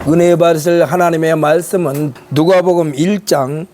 은혜 받으실 하나님의 말씀은 누가복음 1장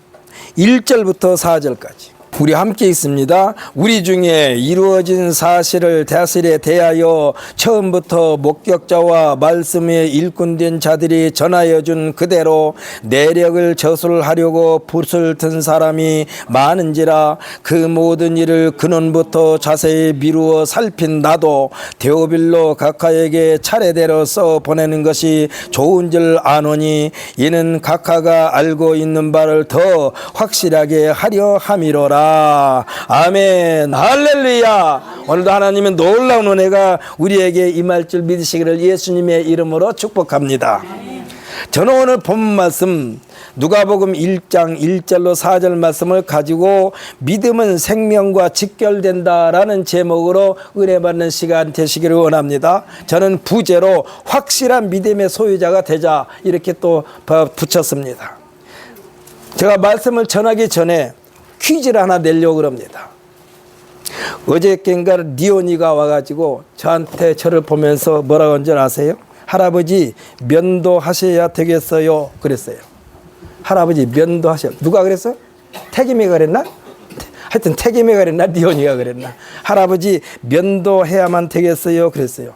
1절부터 4절까지 우리 함께 있습니다. 우리 중에 이루어진 사실을 대실에 대하여 처음부터 목격자와 말씀의 일꾼된 자들이 전하여 준 그대로 내력을 저술하려고 붓을 든 사람이 많은지라 그 모든 일을 근원부터 자세히 미루어 살핀 나도 데오빌로 각하에게 차례대로 써 보내는 것이 좋은 줄 아노니 이는 각하가 알고 있는 바를 더 확실하게 하려 함이로라. 아멘. 할렐루야. 오늘도 하나님은 놀라운 은혜가 우리에게 임할 줄 믿으시기를 예수님의 이름으로 축복합니다. 저는 오늘 본 말씀 누가복음 1장 1절로 4절 말씀을 가지고 믿음은 생명과 직결된다라는 제목으로 은혜 받는 시간 되시기를 원합니다. 저는 부제로 확실한 믿음의 소유자가 되자 이렇게 또 붙였습니다. 제가 말씀을 전하기 전에 퀴즈를 하나 내려고 합니다. 어저께인가 니온이가 와가지고 저를 보면서 뭐라고 한 줄 아세요? 할아버지 면도하셔야 되겠어요 그랬어요. 할아버지 면도하셔야. 누가 그랬어? 태김이가 그랬나? 하여튼 태김이가 그랬나 니온이가 그랬나? 할아버지 면도해야만 되겠어요 그랬어요.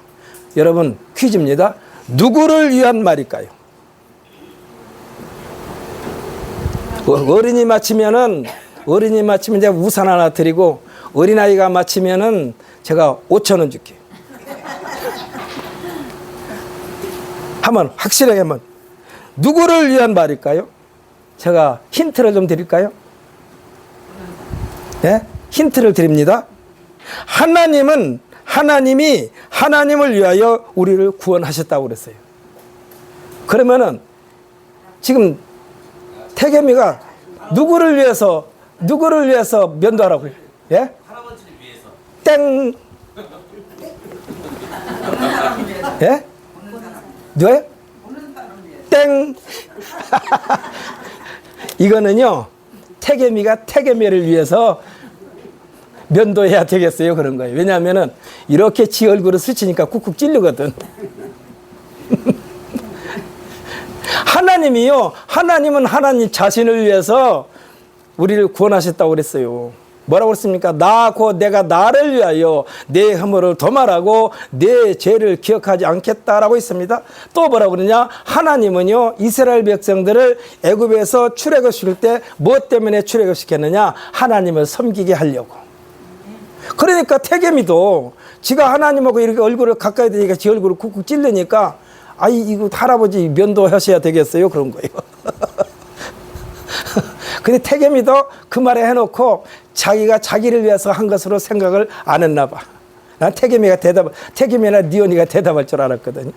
여러분 퀴즈입니다. 누구를 위한 말일까요? 어른이 맞히면 제가 우산 하나 드리고 어린아이가 맞히면은 제가 5,000원 줄게요. 한번 확실하게 한번 누구를 위한 말일까요? 제가 힌트를 좀 드릴까요? 네? 힌트를 드립니다. 하나님이 하나님을 위하여 우리를 구원하셨다고 그랬어요. 그러면은 지금 태겸이가 누구를 위해서 면도하라고요? 예? 할아버지를 위해서. 땡. 예? 누가요? 땡. 이거는요, 태겸이가 태겸이를 위해서 면도해야 되겠어요. 그런 거예요. 왜냐하면은 이렇게 지 얼굴을 스치니까 쿡쿡 찔리거든. 하나님은 하나님 자신을 위해서 우리를 구원하셨다고 그랬어요. 뭐라고 그랬습니까? 내가 나를 위하여 내 허물을 도말하고 내 죄를 기억하지 않겠다라고 했습니다. 또 뭐라고 그러냐? 하나님은요 이스라엘 백성들을 애굽에서 출애굽시킬 때 무엇 때문에 출애굽시켰느냐? 하나님을 섬기게 하려고. 그러니까 태겸이도 지가 하나님하고 이렇게 얼굴을 가까이 대니까 지 얼굴을 쿡쿡 찔르니까 이거 할아버지 면도하셔야 되겠어요? 그런 거예요. 근데 태겸이도 그 말에 해놓고 자기가 자기를 위해서 한 것으로 생각을 안 했나 봐. 난 태겸이나 니온이가 대답할 줄 알았거든요.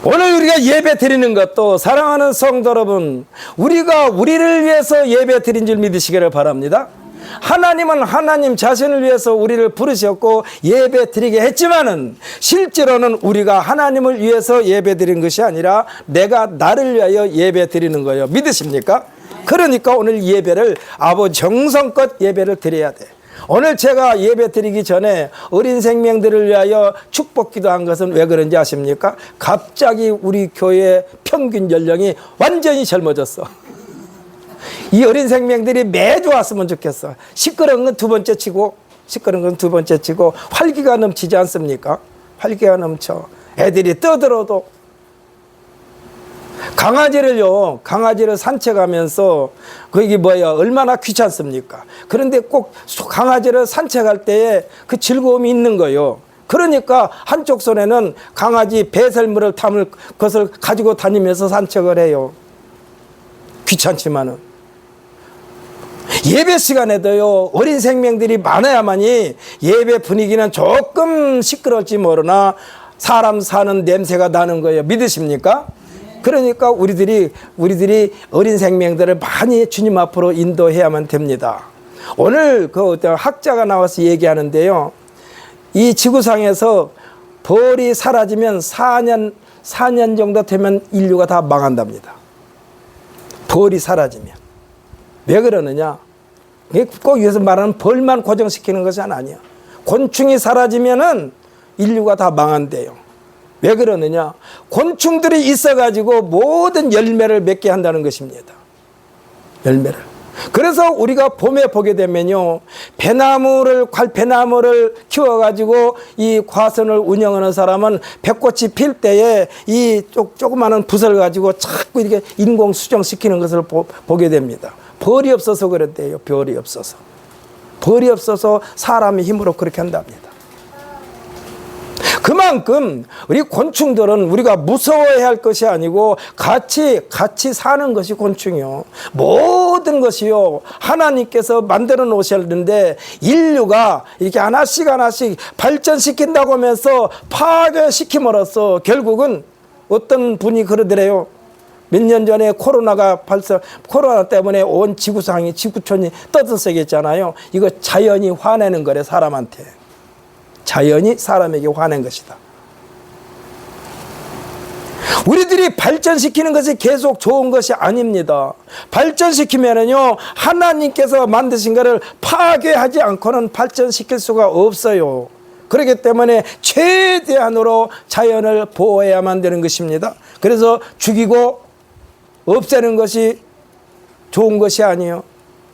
오늘 우리가 예배 드리는 것도 사랑하는 성도 여러분, 우리가 우리를 위해서 예배 드린 줄 믿으시기를 바랍니다. 하나님은 하나님 자신을 위해서 우리를 부르셨고 예배 드리게 했지만은 실제로는 우리가 하나님을 위해서 예배 드린 것이 아니라 내가 나를 위하여 예배 드리는 거예요. 믿으십니까? 그러니까 오늘 예배를 아버지 정성껏 예배를 드려야 돼. 오늘 제가 예배 드리기 전에 어린 생명들을 위하여 축복 기도한 것은 왜 그런지 아십니까? 갑자기 우리 교회 평균 연령이 완전히 젊어졌어. 이 어린 생명들이 매주 왔으면 좋겠어. 시끄러운 건 두 번째 치고 활기가 넘치지 않습니까? 활기가 넘쳐. 애들이 떠들어도 강아지를 산책하면서 그게 얼마나 귀찮습니까? 그런데 꼭 강아지를 산책할 때에 그 즐거움이 있는 거예요. 그러니까 한쪽 손에는 강아지 배설물을 담을 것을 가지고 다니면서 산책을 해요. 귀찮지만은. 예배 시간에도요, 어린 생명들이 많아야만이 예배 분위기는 조금 시끄러울지 모르나 사람 사는 냄새가 나는 거예요. 믿으십니까? 그러니까 우리들이 어린 생명들을 많이 주님 앞으로 인도해야만 됩니다. 오늘 그 학자가 나와서 얘기하는데요. 이 지구상에서 벌이 사라지면 4년 정도 되면 인류가 다 망한답니다. 벌이 사라지면. 왜 그러느냐? 꼭 여기서 말하는 벌만 고정시키는 것이 아니에요. 곤충이 사라지면은 인류가 다 망한대요. 왜 그러느냐? 곤충들이 있어가지고 모든 열매를 맺게 한다는 것입니다. 열매를. 그래서 우리가 봄에 보게 되면요, 배나무를 키워가지고 이 과선을 운영하는 사람은 벚꽃이 필 때에 이 조그마한 붓을 가지고 자꾸 이렇게 인공 수정시키는 것을 보게 됩니다. 벌이 없어서 그랬대요. 벌이 없어서. 벌이 없어서 사람의 힘으로 그렇게 한답니다. 그만큼 우리 곤충들은 우리가 무서워해야 할 것이 아니고 같이 사는 것이 곤충이요. 모든 것이요, 하나님께서 만들어 놓으셨는데 인류가 이렇게 하나씩 발전시킨다고 하면서 파괴시킴으로써 결국은 어떤 분이 그러더래요. 몇 년 전에 코로나 때문에 온 지구촌이 떠들썩했잖아요. 이거 자연이 화내는 거래, 사람한테. 자연이 사람에게 화낸 것이다. 우리들이 발전시키는 것이 계속 좋은 것이 아닙니다. 발전시키면은요, 하나님께서 만드신 것을 파괴하지 않고는 발전시킬 수가 없어요. 그렇기 때문에 최대한으로 자연을 보호해야만 되는 것입니다. 그래서 죽이고 없애는 것이 좋은 것이 아니에요.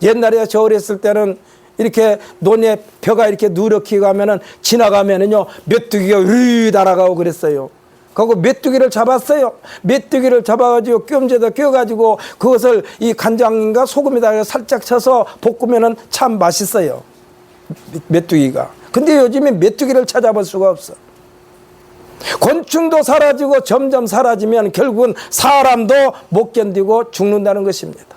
옛날에 저 어렸을 때는 이렇게 논에 벼가 이렇게 누렇게 가면은 지나가면은요, 메뚜기가 으이 날아가고 그랬어요. 그리고 메뚜기를 잡았어요. 메뚜기를 잡아가지고 뼘제다 껴가지고 그것을 이 간장인가 소금에다가 살짝 쳐서 볶으면은 참 맛있어요. 메뚜기가. 근데 요즘에 메뚜기를 찾아볼 수가 없어. 곤충도 사라지고 점점 사라지면 결국은 사람도 못 견디고 죽는다는 것입니다.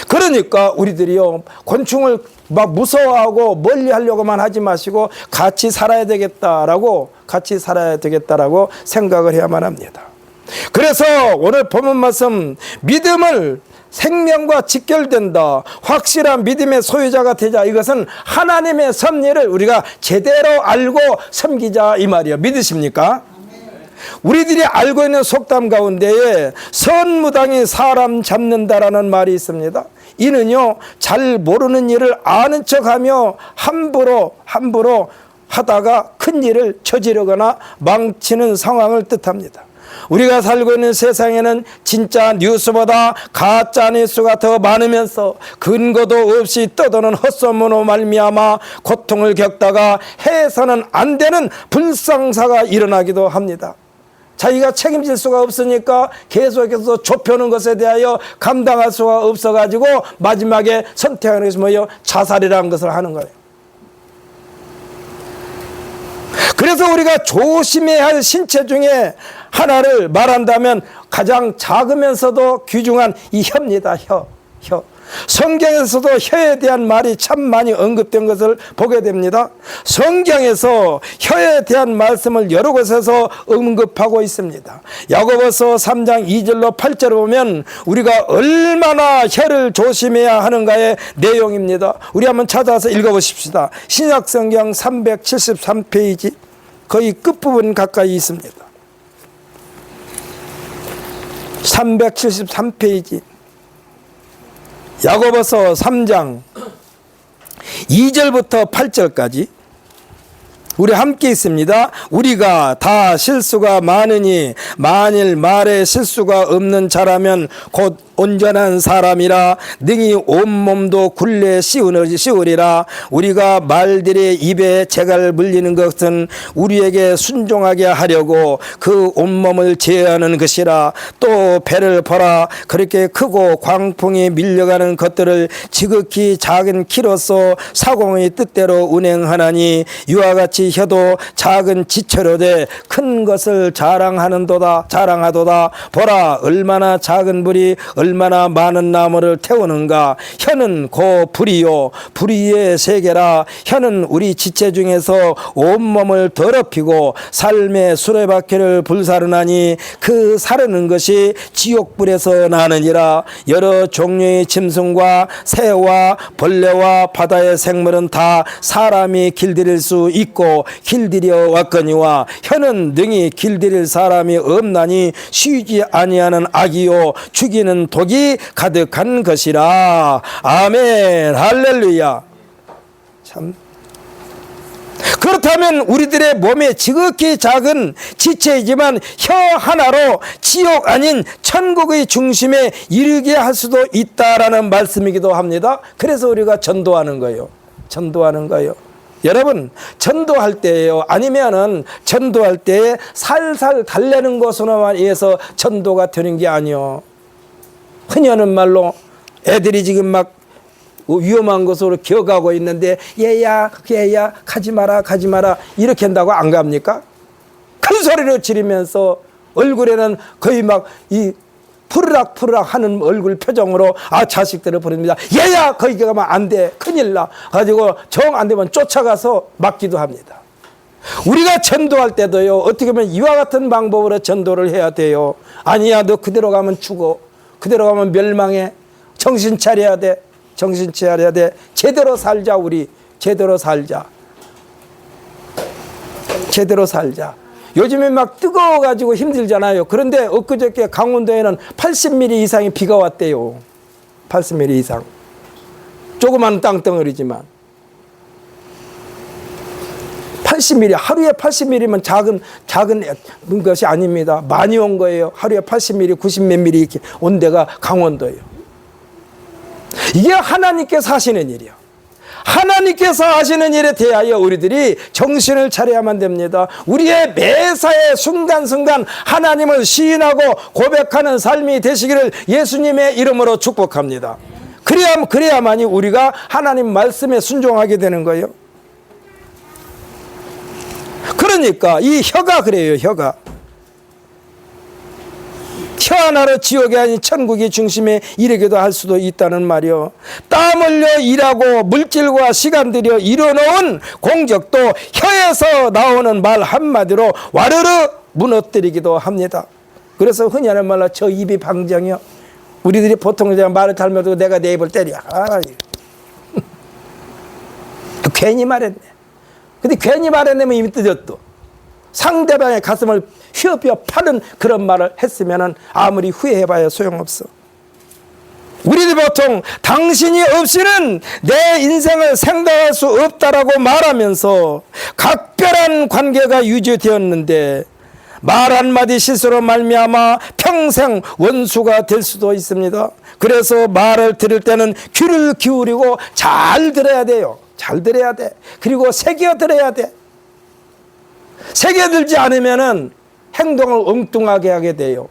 그러니까 우리들이요, 곤충을 막 무서워하고 멀리 하려고만 하지 마시고 같이 살아야 되겠다라고 생각을 해야만 합니다. 그래서 오늘 본문 말씀, 믿음을 생명과 직결된다, 확실한 믿음의 소유자가 되자, 이것은 하나님의 섭리를 우리가 제대로 알고 섬기자 이 말이에요. 믿으십니까? 우리들이 알고 있는 속담 가운데에 선무당이 사람 잡는다라는 말이 있습니다. 이는요, 잘 모르는 일을 아는 척하며 함부로 하다가 큰 일을 저지르거나 망치는 상황을 뜻합니다. 우리가 살고 있는 세상에는 진짜 뉴스보다 가짜 뉴스가 더 많으면서 근거도 없이 떠도는 헛소문으로 말미암아 고통을 겪다가 해서는 안 되는 불상사가 일어나기도 합니다. 자기가 책임질 수가 없으니까 계속해서 좁혀놓은 것에 대하여 감당할 수가 없어가지고 마지막에 선택하는 것이 뭐예요? 자살이라는 것을 하는 거예요. 그래서 우리가 조심해야 할 신체 중에 하나를 말한다면 가장 작으면서도 귀중한 이 혀입니다. 혀. 성경에서도 혀에 대한 말이 참 많이 언급된 것을 보게 됩니다. 성경에서 혀에 대한 말씀을 여러 곳에서 언급하고 있습니다. 야고보서 3장 2절로 8절을 보면 우리가 얼마나 혀를 조심해야 하는가의 내용입니다. 우리 한번 찾아서 읽어보십시다. 신약성경 373페이지 거의 끝부분 가까이 있습니다. 373페이지 야고보서 3장 2절부터 8절까지 우리 함께 있습니다. 우리가 다 실수가 많으니 만일 말에 실수가 없는 자라면 곧 온전한 사람이라 능히 온몸도 굴레 씌우리라. 우리가 말들의 입에 재갈 물리는 것은 우리에게 순종하게 하려고 그 온몸을 제어하는 것이라. 또 배를 보라. 그렇게 크고 광풍이 밀려가는 것들을 지극히 작은 키로서 사공의 뜻대로 운행하나니 이와 같이 혀도 작은 지체로되 큰 것을 자랑하도다. 보라, 얼마나 작은 불이 얼마나 많은 나무를 태우는가. 혀는 고 불이요 불의의 세계라. 혀는 우리 지체 중에서 온몸을 더럽히고 삶의 수레바퀴를 불사르나니 그 사르는 것이 지옥불에서 나느니라. 여러 종류의 짐승과 새와 벌레와 바다의 생물은 다 사람이 길들일 수 있고 길들여 왔거니와 혀는 능히 길들일 사람이 없나니 쉬지 아니하는 악이요 죽이는 독이 가득한 것이라. 아멘. 할렐루야. 참 그렇다면 우리들의 몸에 지극히 작은 지체이지만 혀 하나로 지옥 아닌 천국의 중심에 이르게 할 수도 있다라는 말씀이기도 합니다. 그래서 우리가 전도하는 거예요. 전도하는 거예요. 여러분, 전도할 때예요. 아니면은 전도할 때에 살살 달래는 것으로만 의해서 전도가 되는 게 아니요. 흔히 하는 말로 애들이 지금 막 위험한 것으로 기어가고 있는데 얘야 가지 마라 이렇게 한다고 안 갑니까? 큰 소리로 지르면서 얼굴에는 거의 막 이 푸르락 하는 얼굴 표정으로 자식들을 부릅니다. 얘야 거기 가면 안 돼, 큰일 나 가지고 정 안 되면 쫓아가서 맞기도 합니다. 우리가 전도할 때도요, 어떻게 보면 이와 같은 방법으로 전도를 해야 돼요. 아니야, 너 그대로 가면 죽어, 그대로 가면 멸망해, 정신 차려야 돼, 정신 차려야 돼. 제대로 살자. 우리 제대로 살자. 제대로 살자. 요즘에 막 뜨거워가지고 힘들잖아요. 그런데 엊그저께 강원도에는 80mm 이상의 비가 왔대요. 80mm 이상. 조그만 땅덩어리지만 80mm, 하루에 80mm면 작은 것이 아닙니다. 많이 온 거예요. 하루에 80mm, 90몇 mm 이렇게 온 데가 강원도예요. 이게 하나님께서 하시는 일이야. 하나님께서 하시는 일에 대하여 우리들이 정신을 차려야만 됩니다. 우리의 매사의 순간순간 하나님을 시인하고 고백하는 삶이 되시기를 예수님의 이름으로 축복합니다. 그래야만이 우리가 하나님 말씀에 순종하게 되는 거예요. 그러니까 이 혀가 그래요. 혀 하나로 지옥이 아닌 천국의 중심에 이르기도 할 수도 있다는 말이요. 땀 흘려 일하고 물질과 시간 들여 이뤄놓은 공적도 혀에서 나오는 말 한마디로 와르르 무너뜨리기도 합니다. 그래서 흔히 하는 말로 저 입이 방정이요. 우리들이 보통 말을 잘못하고 내가 내 입을 때려. 괜히 말했네. 근데 괜히 말했네면 입이 뜯었어. 상대방의 가슴을 휘어벼 파는 그런 말을 했으면 아무리 후회해봐야 소용없어. 우리들 보통 당신이 없이는 내 인생을 생각할 수 없다라고 말하면서 각별한 관계가 유지되었는데 말 한마디 실수로 말미암아 평생 원수가 될 수도 있습니다. 그래서 말을 들을 때는 귀를 기울이고 잘 들어야 돼요. 잘 들어야 돼. 그리고 새겨 들어야 돼. 새겨들지 않으면은 행동을 엉뚱하게 하게 돼요.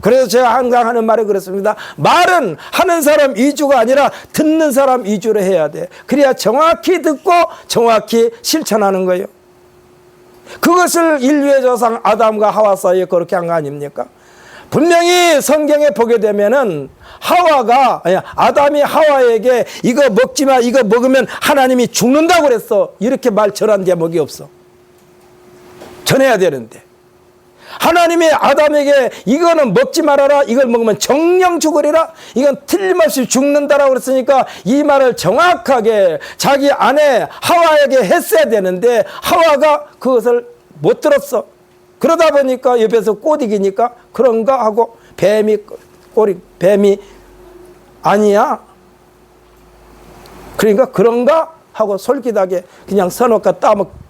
그래서 제가 항상 하는 말이 그렇습니다. 말은 하는 사람 위주가 아니라 듣는 사람 위주로 해야 돼. 그래야 정확히 듣고 정확히 실천하는 거예요. 그것을 인류의 조상 아담과 하와 사이에 그렇게 한 거 아닙니까? 분명히 성경에 보게 되면은 아담이 하와에게 이거 먹지 마, 이거 먹으면 하나님이 죽는다고 그랬어. 이렇게 말 전한 대목이 없어. 전해야 되는데 하나님이 아담에게 이거는 먹지 말아라, 이걸 먹으면 정령 죽으리라, 이건 틀림없이 죽는다라고 그랬으니까 이 말을 정확하게 자기 아내 하와에게 했어야 되는데 하와가 그것을 못 들었어. 그러다 보니까 옆에서 꼬디기니까 그런가 하고 뱀이 아니야, 그러니까 그런가 하고 솔깃하게 그냥 서놓고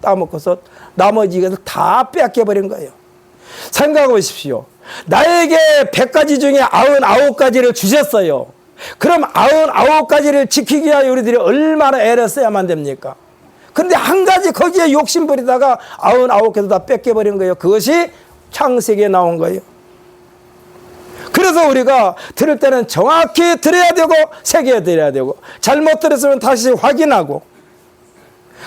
따먹고서 나머지 것을 다 뺏겨버린 거예요. 생각해 보십시오. 나에게 100가지 중에 99가지를 주셨어요. 그럼 99가지를 지키기 위하여 우리들이 얼마나 애를 써야만 됩니까? 그런데 한 가지 거기에 욕심 부리다가 99개도 다 뺏겨버린 거예요. 그것이 창세기에 나온 거예요. 그래서 우리가 들을 때는 정확히 들어야 되고 새겨야 들어야 되고 잘못 들었으면 다시 확인하고,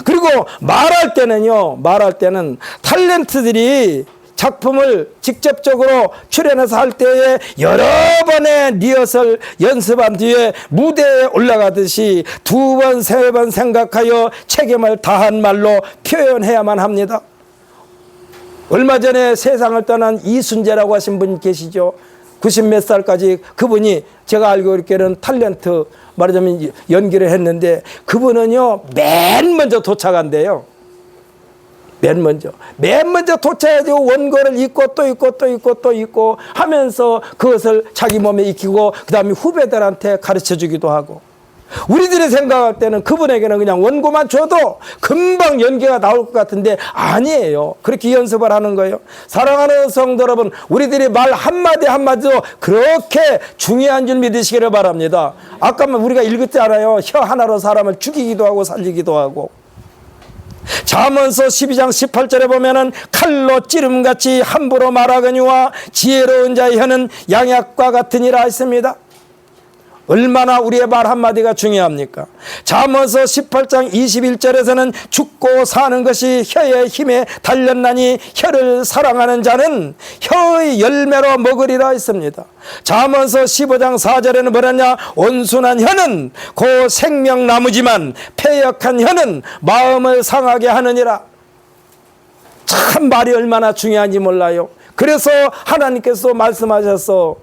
그리고 말할 때는 탤런트들이 작품을 직접적으로 출연해서 할 때에 여러 번의 리허설 연습한 뒤에 무대에 올라가듯이 2번, 3번 생각하여 책임을 다한 말로 표현해야만 합니다. 얼마 전에 세상을 떠난 이순재라고 하신 분 계시죠? 90몇 살까지 그분이 제가 알고 있기로는 탤런트 말하자면 연기를 했는데 그분은요 맨 먼저 도착한대요. 맨 먼저 도착해가지고 원고를 읽고 또 읽고 하면서 그것을 자기 몸에 익히고 그 다음에 후배들한테 가르쳐 주기도 하고, 우리들이 생각할 때는 그분에게는 그냥 원고만 줘도 금방 연기가 나올 것 같은데 아니에요. 그렇게 연습을 하는 거예요. 사랑하는 성도 여러분, 우리들이 말 한마디 한마디도 그렇게 중요한 줄 믿으시기를 바랍니다. 아까 우리가 읽었잖아요. 혀 하나로 사람을 죽이기도 하고 살리기도 하고. 잠언서 12장 18절에 보면은 칼로 찌름같이 함부로 말하거니와 지혜로운 자의 혀는 양약과 같으니라 했습니다. 얼마나 우리의 말 한마디가 중요합니까? 잠언서 18장 21절에서는 죽고 사는 것이 혀의 힘에 달렸나니 혀를 사랑하는 자는 혀의 열매로 먹으리라 했습니다. 잠언서 15장 4절에는 뭐라냐? 온순한 혀는 곧 생명나무지만 패역한 혀는 마음을 상하게 하느니라. 참 말이 얼마나 중요한지 몰라요. 그래서 하나님께서 말씀하셨어.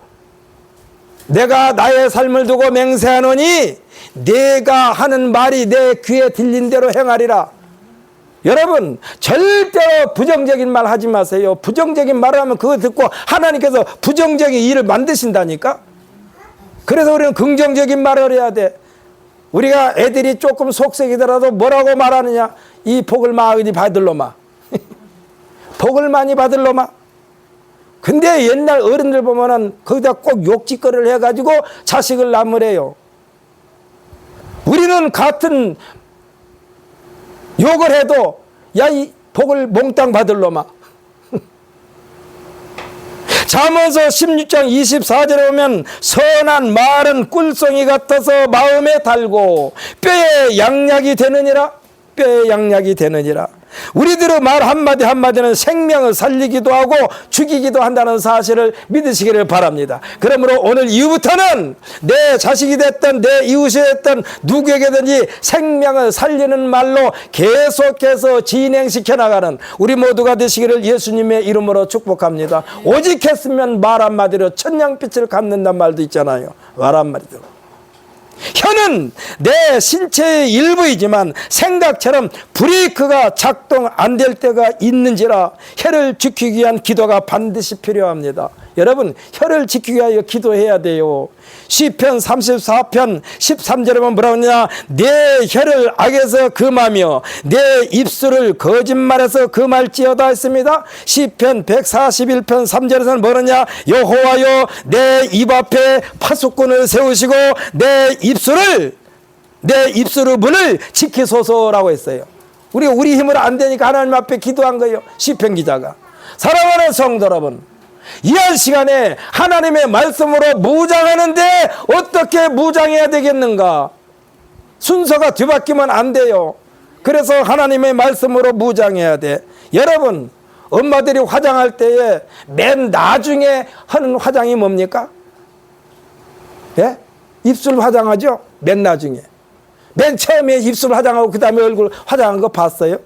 내가 나의 삶을 두고 맹세하노니 내가 하는 말이 내 귀에 들린 대로 행하리라. 여러분, 절대로 부정적인 말 하지 마세요. 부정적인 말을 하면 그거 듣고 하나님께서 부정적인 일을 만드신다니까. 그래서 우리는 긍정적인 말을 해야 돼. 우리가 애들이 조금 속색이더라도 뭐라고 말하느냐? 이 복을 많이 받을 놈아. 복을 많이 받을 놈아. 근데 옛날 어른들 보면은 거기다 꼭 욕짓거리를 해가지고 자식을 낳으래요. 우리는 같은 욕을 해도 야, 이 복을 몽땅 받을 놈아. 잠언서 16장 24절에 보면 선한 말은 꿀송이 같아서 마음에 달고 뼈에 양약이 되느니라. 뼈에 양약이 되느니라. 우리들의 말 한마디 한마디는 생명을 살리기도 하고 죽이기도 한다는 사실을 믿으시기를 바랍니다. 그러므로 오늘 이후부터는 내 자식이 됐든 내 이웃이 됐든 누구에게든지 생명을 살리는 말로 계속해서 진행시켜 나가는 우리 모두가 되시기를 예수님의 이름으로 축복합니다. 오직 했으면 말 한마디로 천냥빛을 갚는단 말도 있잖아요. 말 한마디로. 혀는 내 신체의 일부이지만 생각처럼 브레이크가 작동 안 될 때가 있는지라 혀를 지키기 위한 기도가 반드시 필요합니다. 여러분, 혀를 지키기 위하여 기도해야 돼요. 시편 34편 13절에 보면 뭐라고 하냐? 내 혀를 악에서 금하며 내 입술을 거짓말에서 금할지어다 했습니다. 시편 141편 3절에서는 뭐라냐? 여호와여 내 입 앞에 파수꾼을 세우시고 내 입술의 문을 지키소서라고 했어요. 우리 힘으로 안 되니까 하나님 앞에 기도한 거예요. 시편 기자가. 사랑하는 성도 여러분, 이한 시간에 하나님의 말씀으로 무장하는데 어떻게 무장해야 되겠는가? 순서가 뒤바뀌면 안 돼요. 그래서 하나님의 말씀으로 무장해야 돼. 여러분, 엄마들이 화장할 때에 맨 나중에 하는 화장이 뭡니까? 예? 입술 화장하죠? 맨 나중에. 맨 처음에 입술 화장하고 그 다음에 얼굴 화장한 거 봤어요?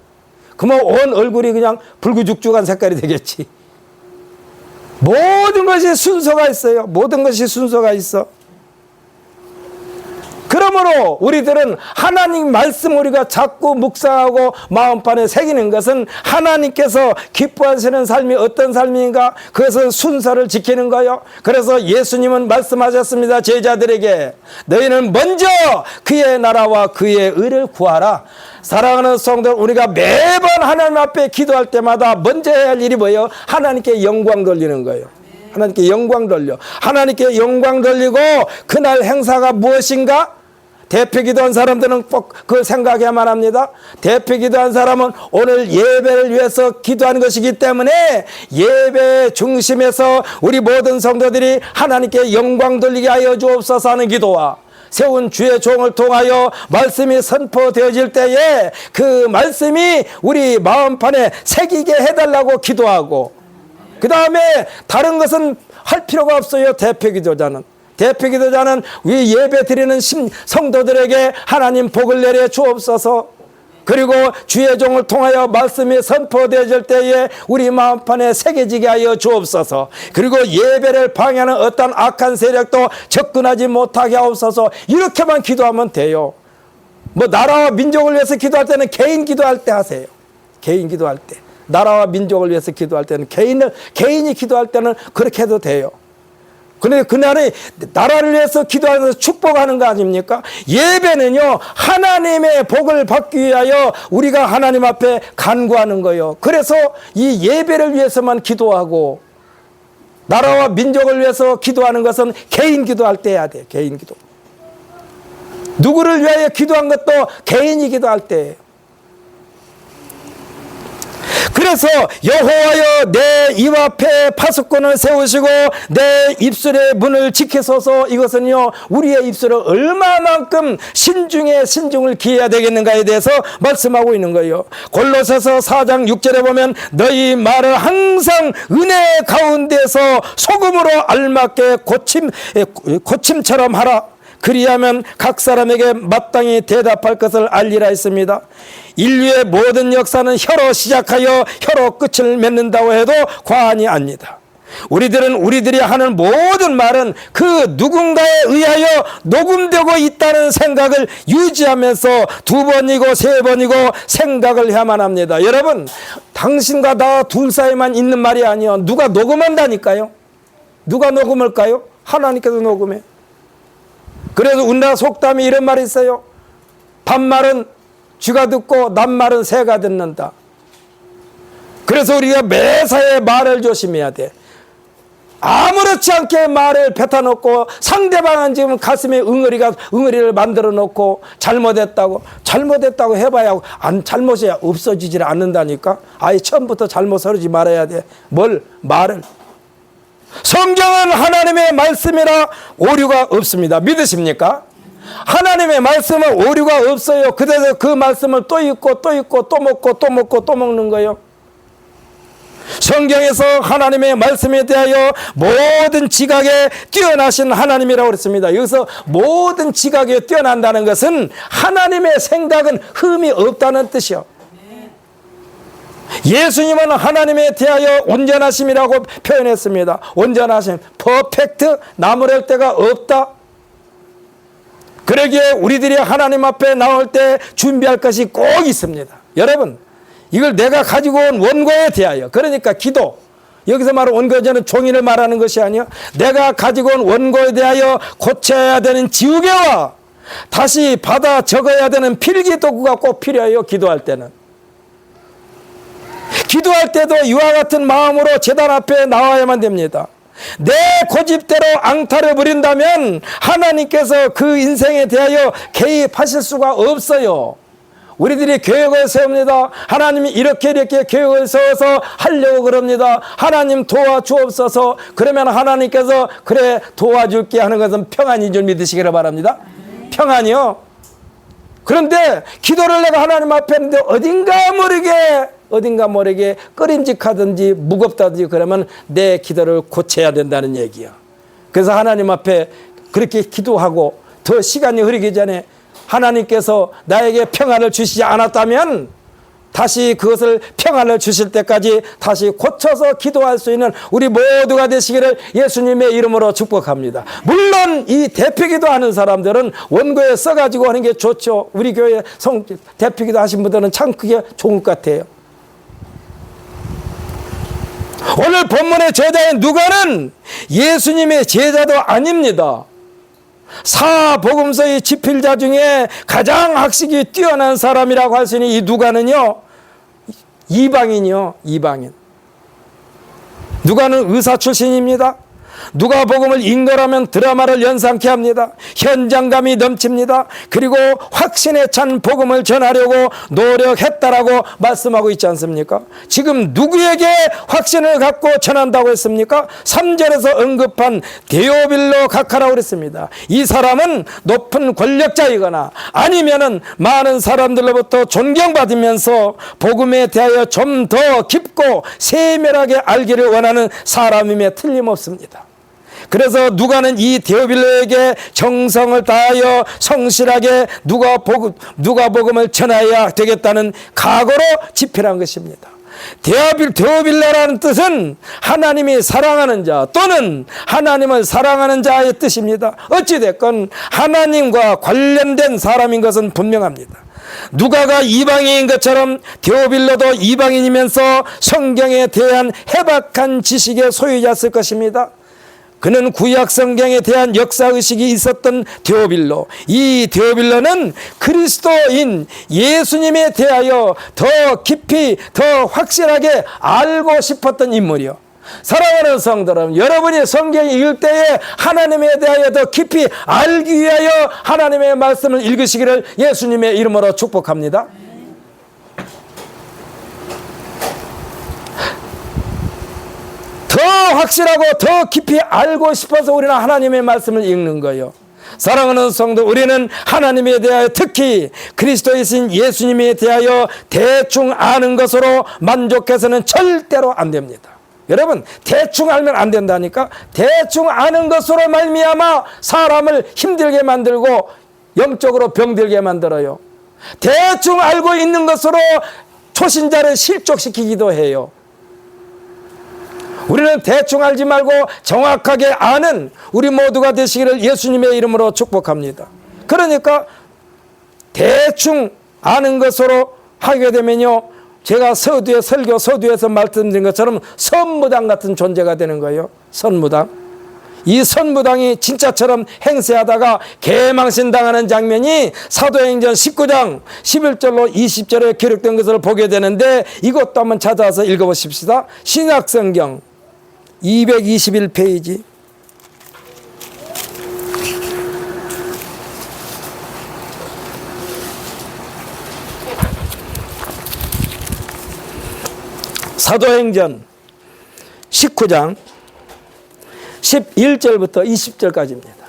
그러면 온 얼굴이 그냥 붉은죽죽한 색깔이 되겠지. 모든 것이 순서가 있어요. 모든 것이 순서가 있어. 그러므로 우리들은 하나님 말씀 우리가 자꾸 묵상하고 마음판에 새기는 것은 하나님께서 기뻐하시는 삶이 어떤 삶인가? 그것은 순서를 지키는 거예요. 그래서 예수님은 말씀하셨습니다. 제자들에게 너희는 먼저 그의 나라와 그의 의를 구하라. 사랑하는 성도, 우리가 매번 하나님 앞에 기도할 때마다 먼저 해야 할 일이 뭐예요? 하나님께 영광 돌리는 거예요. 하나님께 영광 돌려. 하나님께 영광 돌리고 그날 행사가 무엇인가? 대표 기도한 사람들은 꼭 그걸 생각해야만 합니다. 대표 기도한 사람은 오늘 예배를 위해서 기도하는 것이기 때문에 예배 중심에서 우리 모든 성도들이 하나님께 영광 돌리게 하여 주옵소서 하는 기도와 세운 주의 종을 통하여 말씀이 선포되어질 때에 그 말씀이 우리 마음판에 새기게 해달라고 기도하고, 그 다음에 다른 것은 할 필요가 없어요. 대표기도자는 우리 예배 드리는 성도들에게 하나님 복을 내려 주옵소서. 그리고 주의 종을 통하여 말씀이 선포되어질 때에 우리 마음판에 새겨지게 하여 주옵소서. 그리고 예배를 방해하는 어떤 악한 세력도 접근하지 못하게 하옵소서. 이렇게만 기도하면 돼요. 뭐 나라와 민족을 위해서 기도할 때는 개인 기도할 때 하세요. 개인 기도할 때. 나라와 민족을 위해서 기도할 때는 개인이 기도할 때는 그렇게 해도 돼요. 그런데 그날에 나라를 위해서 기도하면서 축복하는 거 아닙니까? 예배는요, 하나님의 복을 받기 위하여 우리가 하나님 앞에 간구하는 거예요. 그래서 이 예배를 위해서만 기도하고 나라와 민족을 위해서 기도하는 것은 개인 기도할 때 해야 돼. 개인 기도. 누구를 위하여 기도한 것도 개인이 기도할 때예요. 그래서 여호와여 내 입 앞에 파수꾼을 세우시고 내 입술의 문을 지키소서. 이것은요, 우리의 입술을 얼마만큼 신중에 신중을 기해야 되겠는가에 대해서 말씀하고 있는 거예요. 골로새서 4장 6절에 보면 너희 말을 항상 은혜 가운데서 소금으로 알맞게 고침처럼 하라. 그리하면 각 사람에게 마땅히 대답할 것을 알리라 했습니다. 인류의 모든 역사는 혀로 시작하여 혀로 끝을 맺는다고 해도 과언이 아닙니다. 우리들은 우리들이 하는 모든 말은 그 누군가에 의하여 녹음되고 있다는 생각을 유지하면서 2번이고 3번이고 생각을 해야만 합니다. 여러분, 당신과 나 둘 사이만 있는 말이 아니에요. 누가 녹음한다니까요. 누가 녹음할까요? 하나님께서 녹음해. 그래서 우리나라 속담이 이런 말이 있어요. 반말은 쥐가 듣고 낱말은 새가 듣는다. 그래서 우리가 매사에 말을 조심해야 돼. 아무렇지 않게 말을 뱉어놓고 상대방은 지금 가슴에 응어리를 만들어 놓고 잘못했다고 해봐야 잘못이 없어지질 않는다니까. 아예 처음부터 잘못 하지 말아야 돼. 말을. 성경은 하나님의 말씀이라 오류가 없습니다. 믿으십니까? 하나님의 말씀은 오류가 없어요. 그래서 그 말씀을 또 읽고 또 읽고 또 먹고 또 먹고 또 먹는 거예요. 성경에서 하나님의 말씀에 대하여 모든 지각에 뛰어나신 하나님이라고 그랬습니다. 여기서 모든 지각에 뛰어난다는 것은 하나님의 생각은 흠이 없다는 뜻이요. 예수님은 하나님에 대하여 온전하심이라고 표현했습니다. 온전하심, 퍼펙트, 나무랄 데가 없다. 그러기에 우리들이 하나님 앞에 나올 때 준비할 것이 꼭 있습니다. 여러분, 이걸 내가 가지고 온 원고에 대하여, 그러니까 기도, 여기서 말하는 원고는 종이를 말하는 것이 아니요, 내가 가지고 온 원고에 대하여 고쳐야 되는 지우개와 다시 받아 적어야 되는 필기 도구가 꼭 필요해요. 기도할 때는. 기도할 때도 이와 같은 마음으로 제단 앞에 나와야만 됩니다. 내 고집대로 앙탈을 부린다면 하나님께서 그 인생에 대하여 개입하실 수가 없어요. 우리들이 계획을 세웁니다. 하나님이 이렇게 계획을 세워서 하려고 그럽니다. 하나님 도와주옵소서. 그러면 하나님께서 그래 도와줄게 하는 것은 평안인 줄 믿으시기를 바랍니다. 평안이요. 그런데 기도를 내가 하나님 앞에 했는데 어딘가 모르게 꺼림직하든지 무겁다든지 그러면 내 기도를 고쳐야 된다는 얘기야. 그래서 하나님 앞에 그렇게 기도하고 더 시간이 흐르기 전에 하나님께서 나에게 평안을 주시지 않았다면 다시 그것을 평안을 주실 때까지 다시 고쳐서 기도할 수 있는 우리 모두가 되시기를 예수님의 이름으로 축복합니다. 물론 이 대표기도 하는 사람들은 원고에 써가지고 하는 게 좋죠. 우리 교회 대표기도 하신 분들은 참 그게 좋은 것 같아요. 오늘 본문의 제자인 누가는 예수님의 제자도 아닙니다. 사복음서의 집필자 중에 가장 학식이 뛰어난 사람이라고 할 수 있는 이 누가는요, 이방인이요. 누가는 의사 출신입니다. 누가복음을 인거라면 드라마를 연상케 합니다. 현장감이 넘칩니다. 그리고 확신에 찬 복음을 전하려고 노력했다라고 말씀하고 있지 않습니까? 지금 누구에게 확신을 갖고 전한다고 했습니까? 3절에서 언급한 데오빌로 각하라고 그랬습니다. 이 사람은 높은 권력자이거나 아니면은 많은 사람들로부터 존경받으면서 복음에 대하여 좀 더 깊고 세밀하게 알기를 원하는 사람임에 틀림없습니다. 그래서 누가는 이 데오빌로에게 정성을 다하여 성실하게 누가복음을 전하여야 되겠다는 각오로 집필한 것입니다. 데오빌로라는 뜻은 하나님이 사랑하는 자 또는 하나님을 사랑하는 자의 뜻입니다. 어찌됐건 하나님과 관련된 사람인 것은 분명합니다. 누가가 이방인인 것처럼 데오빌로도 이방인이면서 성경에 대한 해박한 지식의 소유자였을 것입니다. 그는 구약 성경에 대한 역사의식이 있었던 데오빌로. 이 데오빌로는 그리스도인 예수님에 대하여 더 깊이 더 확실하게 알고 싶었던 인물이요. 사랑하는 성도 여러분, 여러분이 성경 읽을 때에 하나님에 대하여 더 깊이 알기 위하여 하나님의 말씀을 읽으시기를 예수님의 이름으로 축복합니다. 더 확실하고 더 깊이 알고 싶어서 우리는 하나님의 말씀을 읽는 거예요. 사랑하는 성도, 우리는 하나님에 대하여 특히 그리스도이신 예수님에 대하여 대충 아는 것으로 만족해서는 절대로 안 됩니다. 여러분, 대충 알면 안 된다니까. 대충 아는 것으로 말미암아 사람을 힘들게 만들고 영적으로 병들게 만들어요. 대충 알고 있는 것으로 초신자를 실족시키기도 해요. 우리는 대충 알지 말고 정확하게 아는 우리 모두가 되시기를 예수님의 이름으로 축복합니다. 그러니까 대충 아는 것으로 하게 되면요, 제가 서두에서 말씀드린 것처럼 선무당 같은 존재가 되는 거예요. 선무당. 이 선무당이 진짜처럼 행세하다가 개망신당하는 장면이 사도행전 19장 11절로 20절에 기록된 것을 보게 되는데, 이것도 한번 찾아서 읽어보십시다. 신약성경 221페이지. 사도행전 19장 11절부터 20절까지입니다.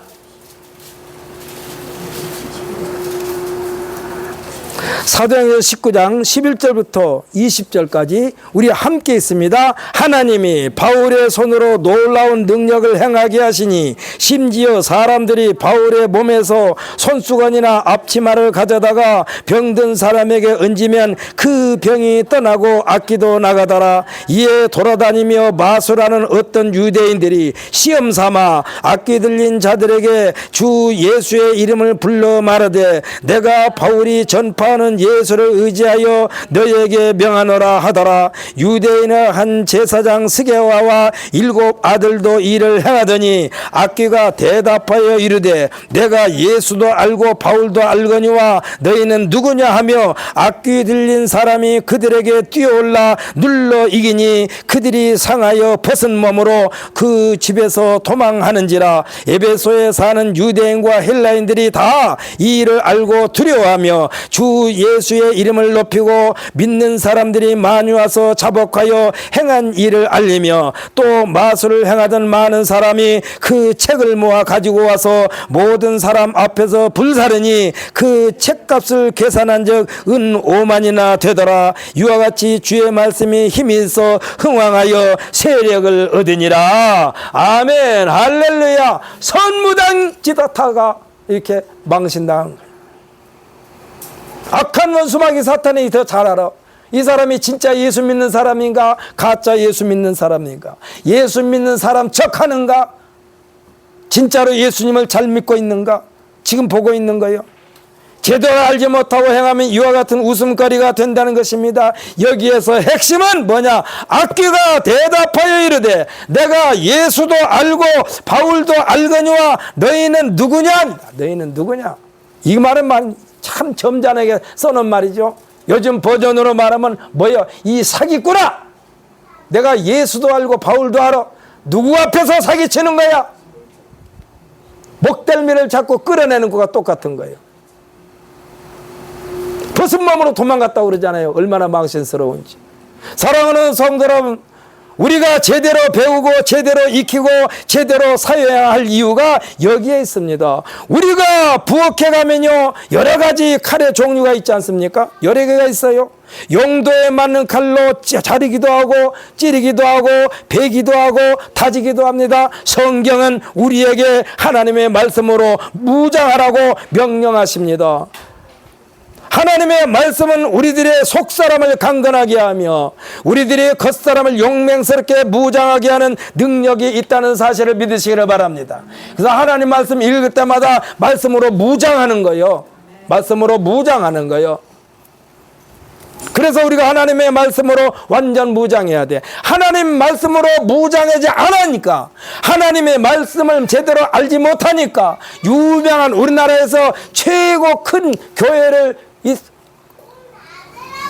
사도행전 19장 11절부터 20절까지 우리 함께 있습니다. 하나님이 바울의 손으로 놀라운 능력을 행하게 하시니 심지어 사람들이 바울의 몸에서 손수건이나 앞치마를 가져다가 병든 사람에게 얹으면 그 병이 떠나고 악기도 나가더라. 이에 돌아다니며 마술하는 어떤 유대인들이 시험 삼아 악기 들린 자들에게 주 예수의 이름을 불러 말하되 내가 바울이 전파하는 예수를 의지하여 너에게 명하노라 하더라. 유대인의 한 제사장 스게와와 7 아들도 이를 행하더니 악기가 대답하여 이르되 내가 예수도 알고 바울도 알거니와 너희는 누구냐 하며 악기 들린 사람이 그들에게 뛰어올라 눌러 이기니 그들이 상하여 벗은 몸으로 그 집에서 도망하는지라. 에베소에 사는 유대인과 헬라인들이 다 이 일을 알고 두려워하며 주 예수의 이름을 높이고 믿는 사람들이 많이 와서 자복하여 행한 일을 알리며 또 마술을 행하던 많은 사람이 그 책을 모아 가지고 와서 모든 사람 앞에서 불사르니 그 책값을 계산한 적 은 5만이나 되더라. 이와 같이 주의 말씀이 힘이 있어 흥왕하여 세력을 얻으니라. 아멘, 할렐루야. 선무당 지도타가 이렇게 망신당한 거예요. 악한 원수마귀 사탄이 더 잘 알아. 이 사람이 진짜 예수 믿는 사람인가, 가짜 예수 믿는 사람인가, 예수 믿는 사람 척하는가, 진짜로 예수님을 잘 믿고 있는가, 지금 보고 있는 거예요. 제대로 알지 못하고 행하면 이와 같은 웃음거리가 된다는 것입니다. 여기에서 핵심은 뭐냐? 악기가 대답하여 이르되 내가 예수도 알고 바울도 알거니와 너희는 누구냐? 너희는 누구냐? 이 말은 참 점잖게 써놓은 말이죠. 요즘 버전으로 말하면 뭐요? 이 사기꾼아! 내가 예수도 알고 바울도 알아. 누구 앞에서 사기치는 거야? 목덜미를 잡고 끌어내는 거가 똑같은 거예요. 벗은 몸으로 도망갔다고 그러잖아요. 얼마나 망신스러운지. 사랑하는 성도 여러분, 우리가 제대로 배우고 제대로 익히고 제대로 사용해야 할 이유가 여기에 있습니다. 우리가 부엌에 가면요, 여러 가지 칼의 종류가 있지 않습니까? 여러 개가 있어요. 용도에 맞는 칼로 자르기도 하고 찌르기도 하고 베기도 하고 다지기도 합니다. 성경은 우리에게 하나님의 말씀으로 무장하라고 명령하십니다. 하나님의 말씀은 우리들의 속사람을 강건하게 하며 우리들의 겉사람을 용맹스럽게 무장하게 하는 능력이 있다는 사실을 믿으시기를 바랍니다. 그래서 하나님 말씀 읽을 때마다 말씀으로 무장하는 거예요. 말씀으로 무장하는 거예요. 그래서 우리가 하나님의 말씀으로 완전 무장해야 돼. 하나님 말씀으로 무장하지 않으니까, 하나님의 말씀을 제대로 알지 못하니까 유명한 우리나라에서 최고 큰 교회를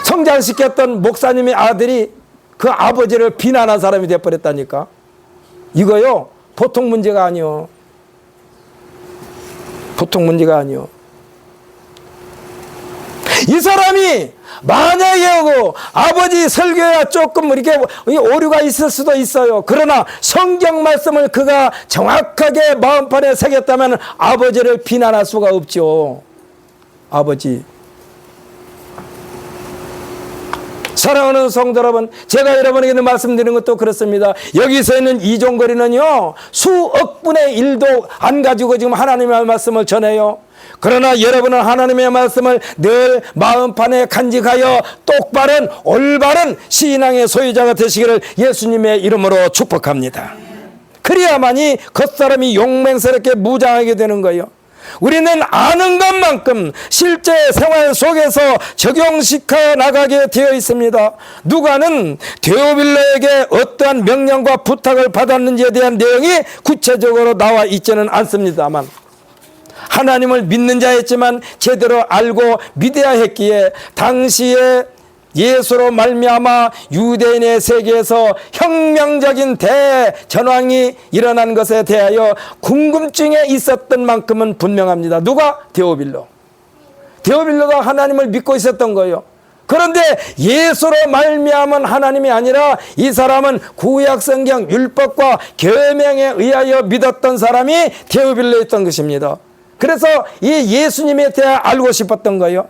성장시켰던 목사님의 아들이 그 아버지를 비난한 사람이 되어버렸다니까. 이거요 보통 문제가 아니요. 보통 문제가 아니요. 이 사람이 만약에 아버지 설교야 조금 이렇게 오류가 있을 수도 있어요. 그러나 성경 말씀을 그가 정확하게 마음판에 새겼다면 아버지를 비난할 수가 없죠. 아버지. 사랑하는 성도 여러분, 제가 여러분에게 말씀드리는 것도 그렇습니다. 여기서 있는 이종거리는요 수억 분의 1도 안 가지고 지금 하나님의 말씀을 전해요. 그러나 여러분은 하나님의 말씀을 늘 마음판에 간직하여 똑바른 올바른 신앙의 소유자가 되시기를 예수님의 이름으로 축복합니다. 그래야만이 겉사람이 용맹스럽게 무장하게 되는 거예요. 우리는 아는 것만큼 실제 생활 속에서 적용시켜 나가게 되어 있습니다. 누가는 데오빌로에게 어떠한 명령과 부탁을 받았는지에 대한 내용이 구체적으로 나와 있지는 않습니다만, 하나님을 믿는 자였지만 제대로 알고 믿어야 했기에 당시에 예수로 말미암아 유대인의 세계에서 혁명적인 대전황이 일어난 것에 대하여 궁금증에 있었던 만큼은 분명합니다. 누가? 데오빌로. 데오빌로가 하나님을 믿고 있었던 거예요. 그런데 예수로 말미암은 하나님이 아니라 이 사람은 구약성경 율법과 계명에 의하여 믿었던 사람이 데오빌로였던 것입니다. 그래서 이 예수님에 대해 알고 싶었던 거예요.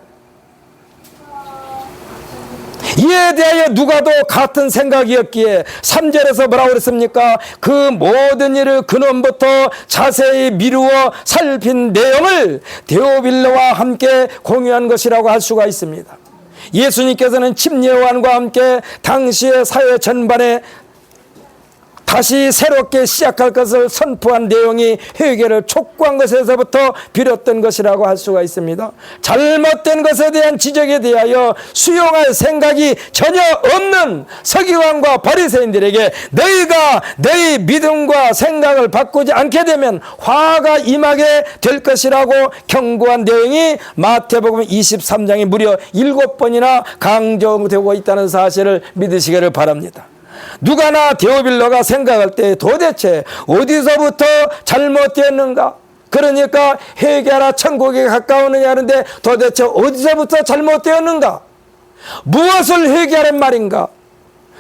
이에 대하여 누가도 같은 생각이었기에 3절에서 뭐라고 그랬습니까? 그 모든 일을 근원부터 자세히 미루어 살핀 내용을 데오빌로와 함께 공유한 것이라고 할 수가 있습니다. 예수님께서는 침례요한과 함께 당시의 사회 전반에 다시 새롭게 시작할 것을 선포한 내용이 회개를 촉구한 것에서부터 비롯된 것이라고 할 수가 있습니다. 잘못된 것에 대한 지적에 대하여 수용할 생각이 전혀 없는 서기관과 바리새인들에게 너희가 너희 믿음과 생각을 바꾸지 않게 되면 화가 임하게 될 것이라고 경고한 내용이 마태복음 23장에 무려 7번이나 강조되고 있다는 사실을 믿으시기를 바랍니다. 누가나 데오빌로가 생각할 때 도대체 어디서부터 잘못되었는가? 그러니까 회개하라 천국에 가까우느냐 하는데 도대체 어디서부터 잘못되었는가? 무엇을 회개하란 말인가?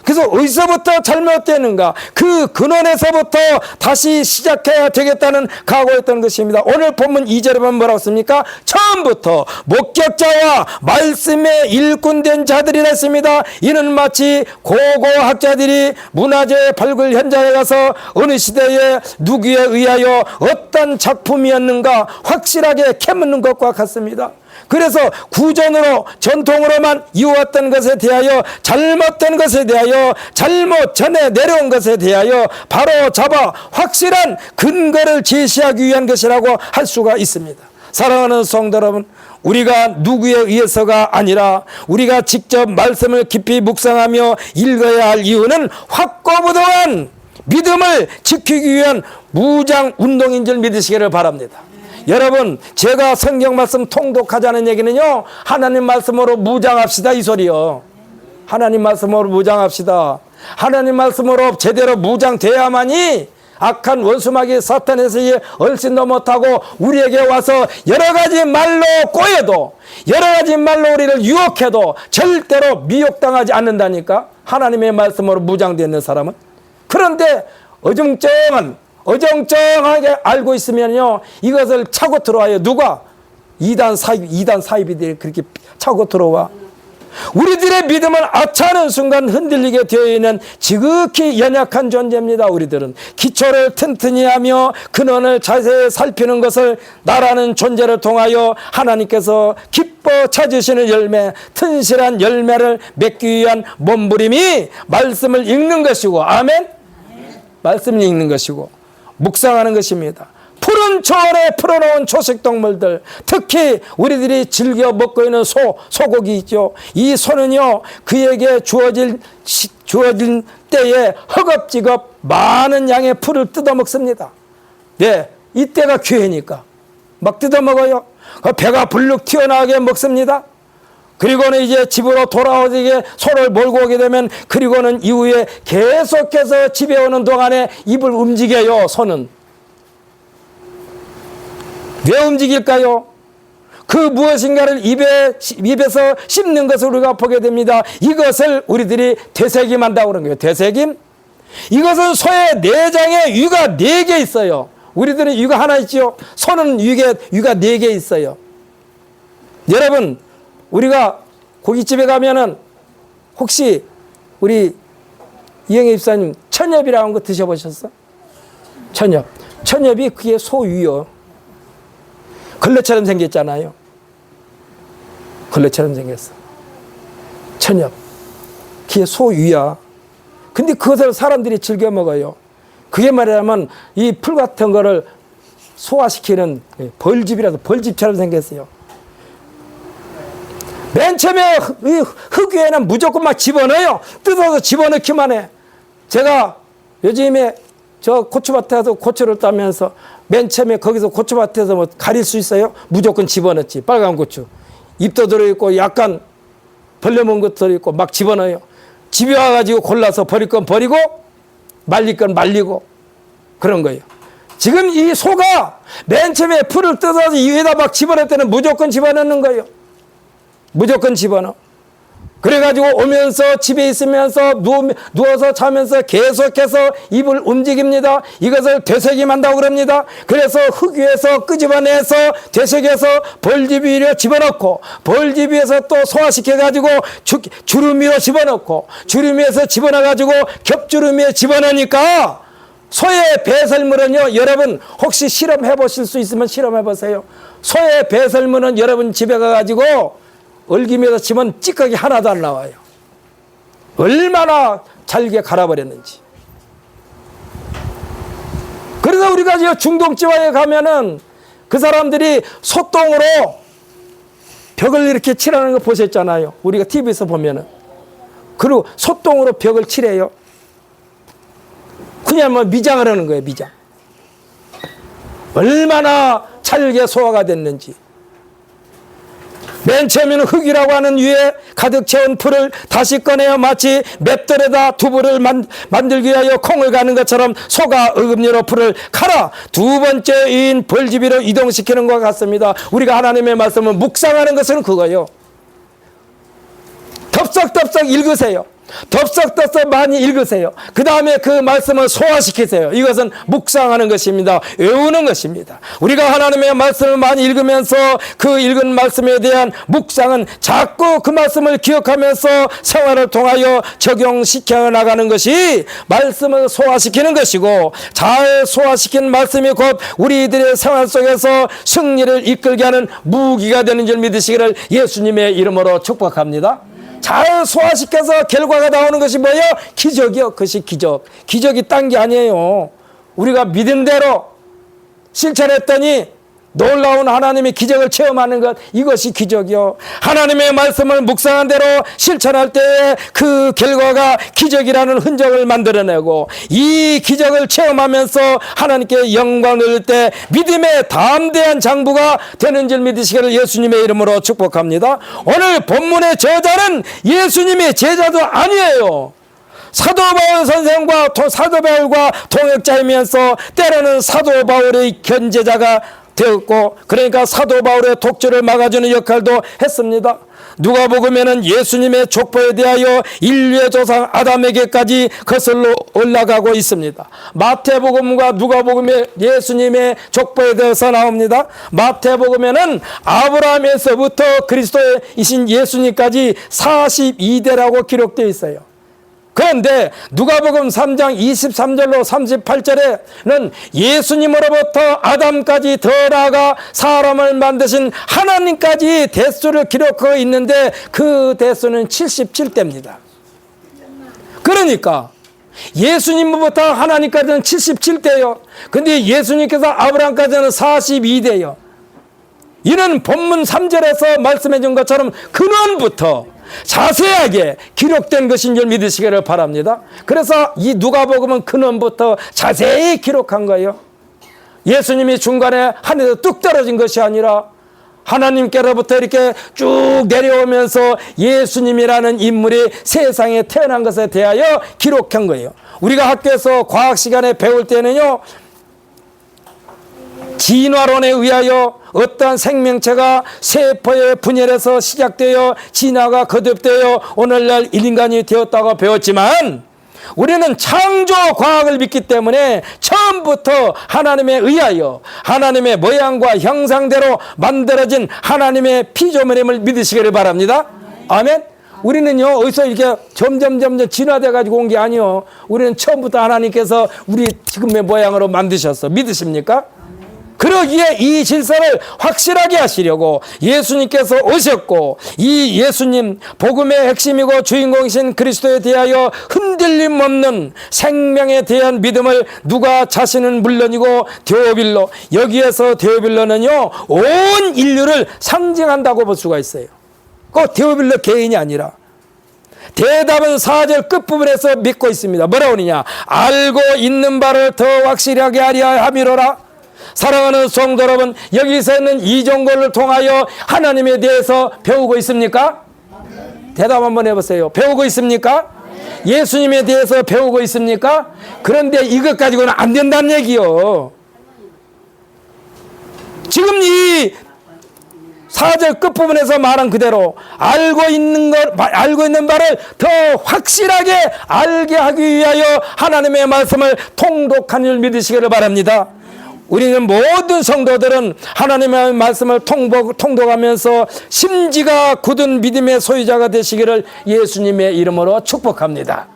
그래서 어디서부터 잘못되는가? 그 근원에서부터 다시 시작해야 되겠다는 각오였던 것입니다. 오늘 본문 2절에 보면 뭐라고 씁니까? 처음부터 목격자와 말씀에 일꾼된 자들이라 했습니다. 이는 마치 고고학자들이 문화재 발굴 현장에 가서 어느 시대에 누구에 의하여 어떤 작품이었는가 확실하게 캐묻는 것과 같습니다. 그래서 구전으로 전통으로만 이어왔던 것에 대하여 잘못된 것에 대하여 잘못 전해 내려온 것에 대하여 바로 잡아 확실한 근거를 제시하기 위한 것이라고 할 수가 있습니다. 사랑하는 성도 여러분, 우리가 누구에 의해서가 아니라 우리가 직접 말씀을 깊이 묵상하며 읽어야 할 이유는 확고부동한 믿음을 지키기 위한 무장 운동인 줄 믿으시기를 바랍니다. 여러분, 제가 성경 말씀 통독하자는 얘기는요, 하나님 말씀으로 무장합시다 이 소리요. 하나님 말씀으로 무장합시다. 하나님 말씀으로 제대로 무장돼야만이 악한 원수마귀 사탄에서 얼씬도 못하고 우리에게 와서 여러 가지 말로 꼬여도, 여러 가지 말로 우리를 유혹해도 절대로 미혹당하지 않는다니까. 하나님의 말씀으로 무장되는 사람은. 그런데 어정쩡하게 알고 있으면요, 이것을 차고 들어와요. 누가? 이단 사입이들이 그렇게 차고 들어와. 우리들의 믿음을 아차하는 순간 흔들리게 되어 있는 지극히 연약한 존재입니다. 우리들은 기초를 튼튼히 하며 근원을 자세히 살피는 것을 나라는 존재를 통하여 하나님께서 기뻐 찾으시는 열매, 튼실한 열매를 맺기 위한 몸부림이 말씀을 읽는 것이고, 아멘? 말씀을 읽는 것이고 묵상하는 것입니다. 푸른 초원에 풀어놓은 초식동물들, 특히 우리들이 즐겨 먹고 있는 소고기 있죠. 이 소는요, 그에게 주어질 때에 허겁지겁 많은 양의 풀을 뜯어먹습니다. 네, 이때가 기회니까 막 뜯어먹어요. 배가 불룩 튀어나오게 먹습니다. 그리고는 이제 집으로 돌아오게 소를 몰고 오게 되면, 그리고는 이후에 계속해서 집에 오는 동안에 입을 움직여요. 소는 왜 움직일까요? 그 무엇인가를 입에서 씹는 것을 우리가 보게 됩니다. 이것을 우리들이 되새김한다고 그런 거예요. 되새김? 이것은 소의 내장에 위가 4개 있어요. 우리들은 위가 하나 있죠. 소는 위가 4개 있어요. 여러분, 우리가 고깃집에 가면은 혹시 우리 이영애 집사님 천엽이라는 거 드셔보셨어? 천엽. 천엽이 그게 소위요. 걸레처럼 생겼잖아요. 걸레처럼 생겼어. 천엽. 그게 소위야. 근데 그것을 사람들이 즐겨 먹어요. 그게 말하자면 이 풀 같은 거를 소화시키는 벌집이라서 벌집처럼 생겼어요. 맨 처음에 흙 위에는 무조건 막 집어넣어요. 뜯어서 집어넣기만 해. 제가 요즘에 저 고추밭에 가서 고추를 따면서 맨 처음에 거기서 고추밭에서 뭐 가릴 수 있어요? 무조건 집어넣지. 빨간 고추. 잎도 들어있고 약간 벌레먹은 것도 들어있고 막 집어넣어요. 집에 와가지고 골라서 버릴 건 버리고 말릴 건 말리고 그런 거예요. 지금 이 소가 맨 처음에 풀을 뜯어서 이 위에다 막 집어넣을 때는 무조건 집어넣는 거예요. 무조건 집어넣어. 그래가지고 오면서 집에 있으면서 누워서 자면서 계속해서 입을 움직입니다. 이것을 되새김한다고 그럽니다. 그래서 흙 위에서 끄집어내서 되새겨서 벌집 위로 집어넣고, 벌집 위에서 또 소화시켜가지고 주름 위로 집어넣고, 주름 위에서 집어넣어가지고 겹주름 위에 집어넣으니까 소의 배설물은요, 여러분 혹시 실험해 보실 수 있으면 실험해 보세요. 소의 배설물은 여러분 집에 가가지고 얼기면서 치면 찌꺼기 하나도 안 나와요. 얼마나 잘게 갈아버렸는지. 그래서 우리가 중동지방에 가면은 그 사람들이 소똥으로 벽을 이렇게 칠하는 거 보셨잖아요. 우리가 TV에서 보면은. 그리고 소똥으로 벽을 칠해요. 그냥 뭐 미장을 하는 거예요, 미장. 얼마나 잘게 소화가 됐는지. 맨 처음에는 흙이라고 하는 위에 가득 채운 풀을 다시 꺼내어 마치 맷돌에다 두부를 만들기 위하여 콩을 가는 것처럼 소가 어금니로 풀을 갈아 두 번째인 벌집 위로 이동시키는 것 같습니다. 우리가 하나님의 말씀을 묵상하는 것은 그거예요. 덥석덥석 읽으세요. 덥석덥석 많이 읽으세요. 그 다음에 그 말씀을 소화시키세요. 이것은 묵상하는 것입니다. 외우는 것입니다. 우리가 하나님의 말씀을 많이 읽으면서 그 읽은 말씀에 대한 묵상은 자꾸 그 말씀을 기억하면서 생활을 통하여 적용시켜 나가는 것이 말씀을 소화시키는 것이고, 잘 소화시킨 말씀이 곧 우리들의 생활 속에서 승리를 이끌게 하는 무기가 되는 줄 믿으시기를 예수님의 이름으로 축복합니다. 잘 소화시켜서 결과가 나오는 것이 뭐예요? 기적이요. 그것이 기적. 기적이 딴 게 아니에요. 우리가 믿은 대로 실천했더니 놀라운 하나님의 기적을 체험하는 것, 이것이 기적이요. 하나님의 말씀을 묵상한 대로 실천할 때에 그 결과가 기적이라는 흔적을 만들어내고, 이 기적을 체험하면서 하나님께 영광을 돌릴 때 믿음의 담대한 장부가 되는 줄 믿으시기를 예수님의 이름으로 축복합니다. 오늘 본문의 저자는 예수님의 제자도 아니에요. 사도 바울 선생과 사도 바울과 동역자이면서 때로는 사도 바울의 견제자가 되었고, 그러니까 사도 바울의 독주를 막아주는 역할도 했습니다. 누가복음에는 예수님의 족보에 대하여 인류의 조상 아담에게까지 거슬러 올라가고 있습니다. 마태복음과 누가복음에 예수님의 족보에 대해서 나옵니다. 마태복음에는 아브라함에서부터 그리스도이신 예수님까지 42대라고 기록되어 있어요. 그런데 누가복음 3장 23절로 38절에는 예수님으로부터 아담까지 더 나아가 사람을 만드신 하나님까지 대수를 기록하고 있는데 그 대수는 77대입니다. 그러니까 예수님부터 하나님까지는 77대요. 근데 예수님께서 아브라함까지는 42대요. 이는 본문 3절에서 말씀해 준 것처럼 근원부터 자세하게 기록된 것인 줄 믿으시기를 바랍니다. 그래서 이 누가복음은 근원부터 자세히 기록한 거예요. 예수님이 중간에 하늘에서 뚝 떨어진 것이 아니라 하나님께로부터 이렇게 쭉 내려오면서 예수님이라는 인물이 세상에 태어난 것에 대하여 기록한 거예요. 우리가 학교에서 과학 시간에 배울 때는요, 진화론에 의하여 어떠한 생명체가 세포의 분열에서 시작되어 진화가 거듭되어 오늘날 인간이 되었다고 배웠지만, 우리는 창조 과학을 믿기 때문에 처음부터 하나님에 의하여 하나님의 모양과 형상대로 만들어진 하나님의 피조물임을 믿으시기를 바랍니다. 아멘. 우리는요, 어디서 이렇게 점점 진화돼 가지고 온 게 아니요. 우리는 처음부터 하나님께서 우리 지금의 모양으로 만드셨어. 믿으십니까? 그러기에 이 질서를 확실하게 하시려고 예수님께서 오셨고, 이 예수님 복음의 핵심이고 주인공이신 그리스도에 대하여 흔들림 없는 생명에 대한 믿음을 누가 자신은 물론이고 데오빌로, 여기에서 데오빌로는요 온 인류를 상징한다고 볼 수가 있어요. 꼭 데오빌로 개인이 아니라. 대답은 4절 끝부분에서 믿고 있습니다. 뭐라고 그러냐? 알고 있는 바를 더 확실하게 하려 함이로라. 사랑하는 성도 여러분, 여기서 있는 이종걸을 통하여 하나님에 대해서 배우고 있습니까? 대답 한번 해보세요. 배우고 있습니까? 예수님에 대해서 배우고 있습니까? 그런데 이것 가지고는 안 된다는 얘기요. 지금 이 4절 끝부분에서 말한 그대로 알고 있는 바를 더 확실하게 알게 하기 위하여 하나님의 말씀을 통독한 줄 믿으시기를 바랍니다. 우리는 모든 성도들은 하나님의 말씀을 통독하면서 심지가 굳은 믿음의 소유자가 되시기를 예수님의 이름으로 축복합니다.